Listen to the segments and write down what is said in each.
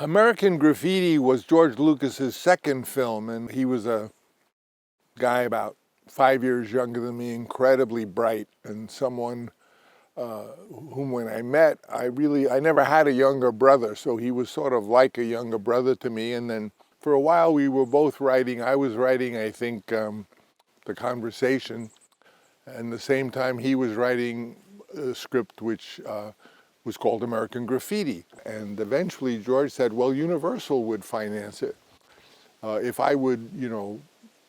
American Graffiti was George Lucas's second film, and he was a guy about 5 years younger than me, incredibly bright, and someone whom when I met, I never had a younger brother, so he was sort of like a younger brother to me. And then for a while we were both writing. I was writing, I think, The Conversation, and the same time he was writing a script which was called American Graffiti. And eventually George said, well, Universal would finance it if I would,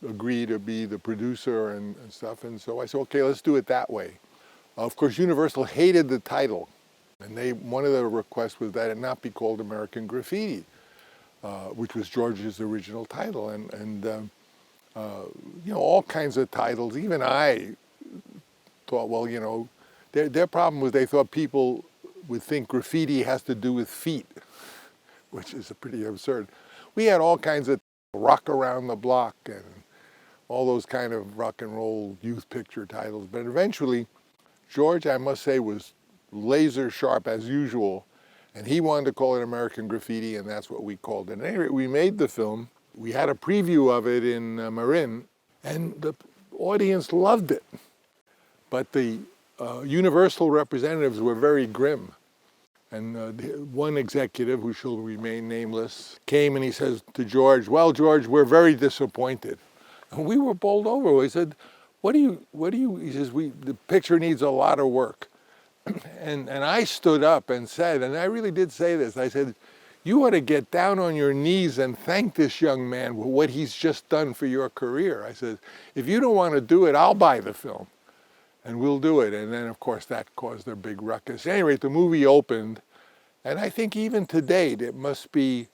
agree to be the producer and stuff. And so I said, okay, let's do it that way. Of course, Universal hated the title, and one of their requests was that it not be called American Graffiti, which was George's original title. And all kinds of titles. Even I thought, well, their problem was they thought people would think graffiti has to do with feet, which is pretty absurd. We had all kinds of Rock Around the Block and all those kind of rock and roll youth picture titles. But eventually, George, I must say, was laser sharp as usual, and he wanted to call it American Graffiti, and that's what we called it. At any rate, we made the film. We had a preview of it in Marin, and the audience loved it. But the Universal representatives were very grim. And one executive, who shall remain nameless, came and he says to George, well, George, we're very disappointed. And we were bowled over. He said, what do you, he says, the picture needs a lot of work. And I stood up and said, and I really did say this, I said, you ought to get down on your knees and thank this young man for what he's just done for your career. I said, if you don't want to do it, I'll buy the film and we'll do it. And then, of course, that caused a big ruckus. At any rate, the movie opened, and I think even to date, it must be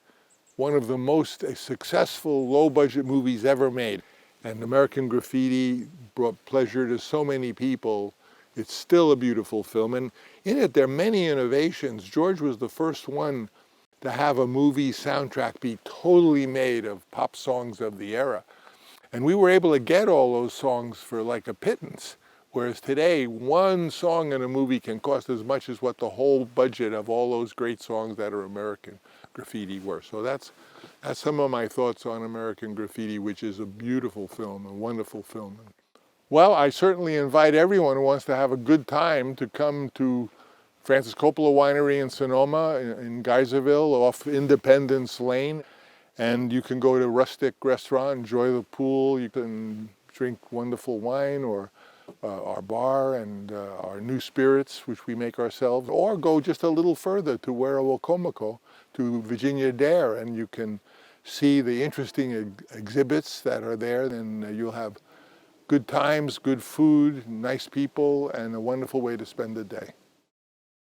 one of the most successful low-budget movies ever made. And American Graffiti brought pleasure to so many people. It's still a beautiful film. And in it, there are many innovations. George was the first one to have a movie soundtrack be totally made of pop songs of the era. And we were able to get all those songs for like a pittance. Whereas today, one song in a movie can cost as much as what the whole budget of all those great songs that are American Graffiti were. So that's some of my thoughts on American Graffiti, which is a beautiful film, a wonderful film. Well, I certainly invite everyone who wants to have a good time to come to Francis Coppola Winery in Sonoma, in Geyserville, off Independence Lane. And you can go to a rustic restaurant, enjoy the pool, you can drink wonderful wine, or our bar and our new spirits, which we make ourselves, or go just a little further to Werowocomoco, to Virginia Dare, and you can see the interesting exhibits that are there, and you'll have good times, good food, nice people, and a wonderful way to spend the day.